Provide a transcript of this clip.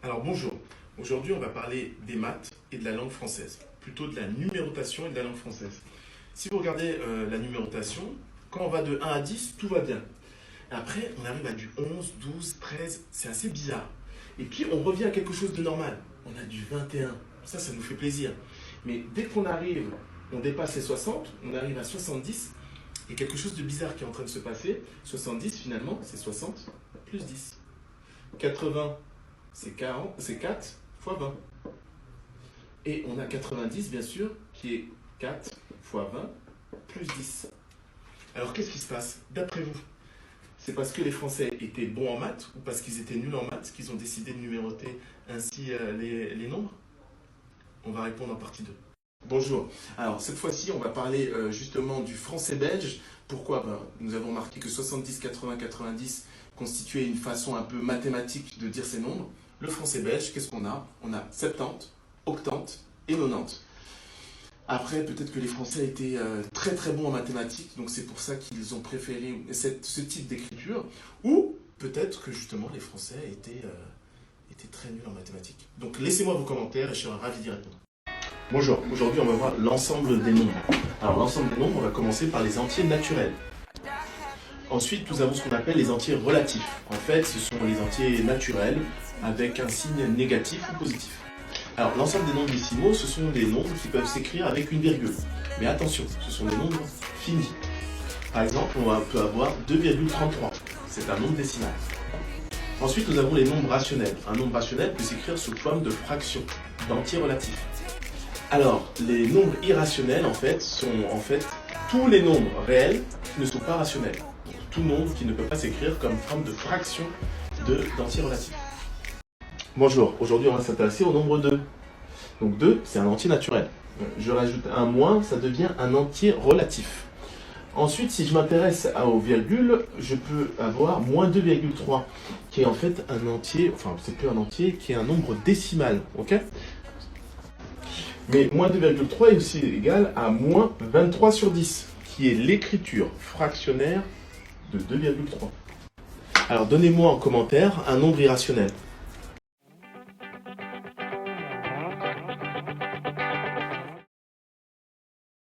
Alors bonjour, aujourd'hui on va parler des maths et de la langue française, plutôt de la numérotation et de la langue française. Si vous regardez la numérotation, quand on va de 1 à 10, tout va bien. Après, on arrive à du 11, 12, 13, c'est assez bizarre. Et puis on revient à quelque chose de normal. On a du 21, ça nous fait plaisir. Mais dès qu'on arrive, on dépasse les 60, on arrive à 70, il y a quelque chose de bizarre qui est en train de se passer. 70 finalement, c'est 60 plus 10. 80, c'est 4 fois 20. Et on a 90, bien sûr, qui est 4 fois 20 plus 10. Alors, qu'est-ce qui se passe d'après vous? C'est parce que les Français étaient bons en maths ou parce qu'ils étaient nuls en maths qu'ils ont décidé de numéroter ainsi les nombres? On va répondre en partie 2. Bonjour. Alors, cette fois-ci, on va parler justement du français belge. Pourquoi? Nous avons remarqué que 70, 80, 90 constituait une façon un peu mathématique de dire ces nombres. Le français belge, qu'est-ce qu'on a? On a 70, 80 et 90. Après, peut-être que les Français étaient très très bons en mathématiques, donc c'est pour ça qu'ils ont préféré ce type d'écriture. Ou peut-être que justement les Français étaient très nuls en mathématiques. Donc laissez-moi vos commentaires et je serai ravi d'y répondre. Bonjour, aujourd'hui on va voir l'ensemble des nombres. Alors l'ensemble des nombres, on va commencer par les entiers naturels. Ensuite, nous avons ce qu'on appelle les entiers relatifs. En fait, ce sont les entiers naturels avec un signe négatif ou positif. Alors, l'ensemble des nombres décimaux, ce sont des nombres qui peuvent s'écrire avec une virgule. Mais attention, ce sont des nombres finis. Par exemple, on peut avoir 2,33. C'est un nombre décimal. Ensuite, nous avons les nombres rationnels. Un nombre rationnel peut s'écrire sous forme de fraction, d'entiers relatifs. Alors, les nombres irrationnels, sont tous les nombres réels qui ne sont pas rationnels. Tout nombre qui ne peut pas s'écrire comme forme de fraction d'entiers relatifs. Bonjour, aujourd'hui on va s'intéresser au nombre 2. Donc 2, c'est un entier naturel. Je rajoute un moins, ça devient un entier relatif. Ensuite, si je m'intéresse aux virgules, je peux avoir moins 2,3, qui est en fait un entier, c'est plus un entier, qui est un nombre décimal, ok? Mais moins 2,3 est aussi égal à moins 23 sur 10, qui est l'écriture fractionnaire de 2,3. Alors donnez-moi en commentaire un nombre irrationnel.